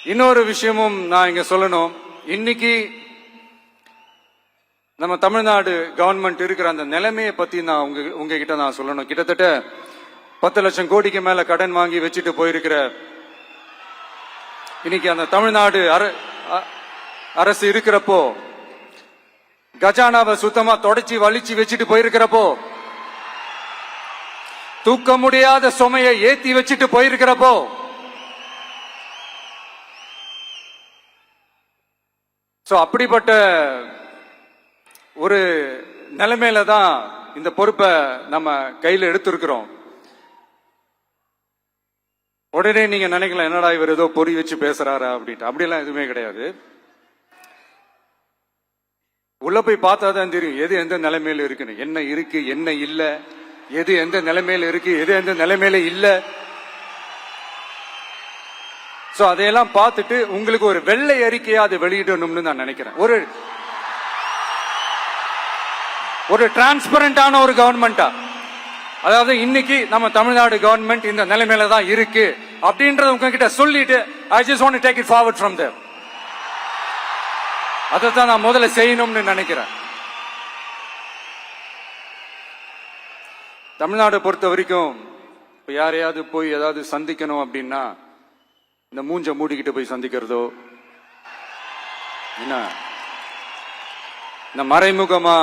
இன்னொரு விஷயமும் நான் இங்க சொல்லணும். இன்னைக்கு நம்ம தமிழ்நாடு கவர்மெண்ட் இருக்கிற அந்த நிலைமையை பத்தி நான் உங்ககிட்ட நான் சொல்லணும். கிட்டத்தட்ட 10 லட்சம் கோடிக்கு மேல கடன் வாங்கி வச்சுட்டு போயிருக்கிற இன்னைக்கு அந்த தமிழ்நாடு அரசு இருக்கிறப்போ, கஜானாவை சுத்தமா தொடச்சி வலிச்சு வச்சுட்டு போயிருக்கிறப்போ, தூக்க முடியாத சுமையை ஏத்தி வச்சுட்டு போயிருக்கிறப்போ, அப்படிப்பட்ட ஒரு நிலைமையில தான் இந்த பொறுப்பை நம்ம கையில் எடுத்திருக்கிறோம். உடனே நீங்க நினைக்கலாம், என்னடா இவர் ஏதோ பொறி வச்சு பேசுறாரா அப்படின்ட்டு. அப்படிலாம் எதுவுமே கிடையாது. உள்ள போய் பார்த்தா தான் தெரியும் எது எந்த நிலைமையில இருக்குன்னு, என்ன இருக்கு என்ன இல்ல, எது எந்த நிலைமையில இருக்கு எது எந்த நிலைமையில இல்ல. சோ அதையெல்லாம் பார்த்துட்டு உங்களுக்கு ஒரு வெள்ளை அறிக்கையா அதை வெளியிடணும்னு நான் நினைக்கிறேன். ஒரு டிரான்ஸ்பரண்டான ஒரு கவர்மெண்டா, அதாவது இன்னைக்கு நம்ம தமிழ்நாடு கவர்மெண்ட் இந்த நிலைமையில தான் இருக்கு அப்படின்றத உங்ககிட்ட சொல்லிட்டு, I just want to take it forward from there. அதைத்தான் நான் முதல்ல செய்யணும்னு நினைக்கிறேன். தமிழ்நாடு பொறுத்த வரைக்கும் இப்ப யாரையாவது போய் ஏதாவது சந்திக்கணும் அப்படின்னா, இந்த மூஞ்ச மூடிக்கிட்டு போய் சந்திக்கிறதோ, என்ன இந்த மறைமுகமா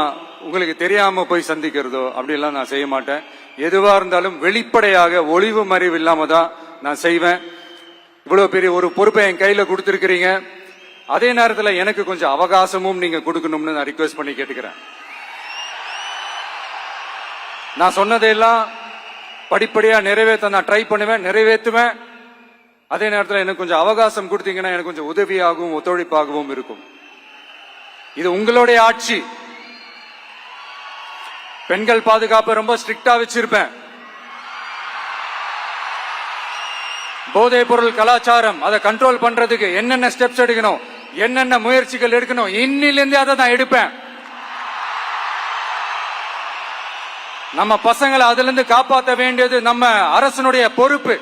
உங்களுக்கு தெரியாம போய் சந்திக்கிறதோ அப்படியெல்லாம் நான் செய்ய மாட்டேன். எதுவா இருந்தாலும் வெளிப்படையாக ஒளிவு மறைவு இல்லாம தான் நான் செய்வேன். இவ்வளவு பெரிய ஒரு பொறுப்பை என் கையில கொடுத்திருக்கிறீங்க. அதே நேரத்தில் எனக்கு கொஞ்சம் அவகாசமும் நீங்க கொடுக்கணும்னு நான் ரிக்வெஸ்ட் பண்ணி கேட்டுக்கிறேன். நான் சொன்னதையெல்லாம் படிப்படியா நிறைவேற்ற நான் ட்ரை பண்ணுவேன், நிறைவேற்றுவேன். அதே நேரத்தில் எனக்கு கொஞ்சம் அவகாசம் கொடுத்தீங்கன்னா எனக்கு கொஞ்சம் உதவியாகவும் ஒத்துழைப்பாகவும் இருக்கும். இது உங்களுடைய ஆட்சி. பெண்கள் பாதுகாப்பை ரொம்ப ஸ்ட்ரிக்டா வச்சிருப்பேன். போதைப் பொருள் கலாச்சாரம் அதை கண்ட்ரோல் பண்றதுக்கு என்னென்ன ஸ்டெப்ஸ் எடுக்கணும், என்னென்ன முயற்சிகள் எடுக்கணும், இன்னிலிருந்து அதை நான் எடுப்பேன். நம்ம பசங்களை அதுல இருந்து காப்பாற்ற வேண்டியது நம்ம அரசனுடைய பொறுப்பு.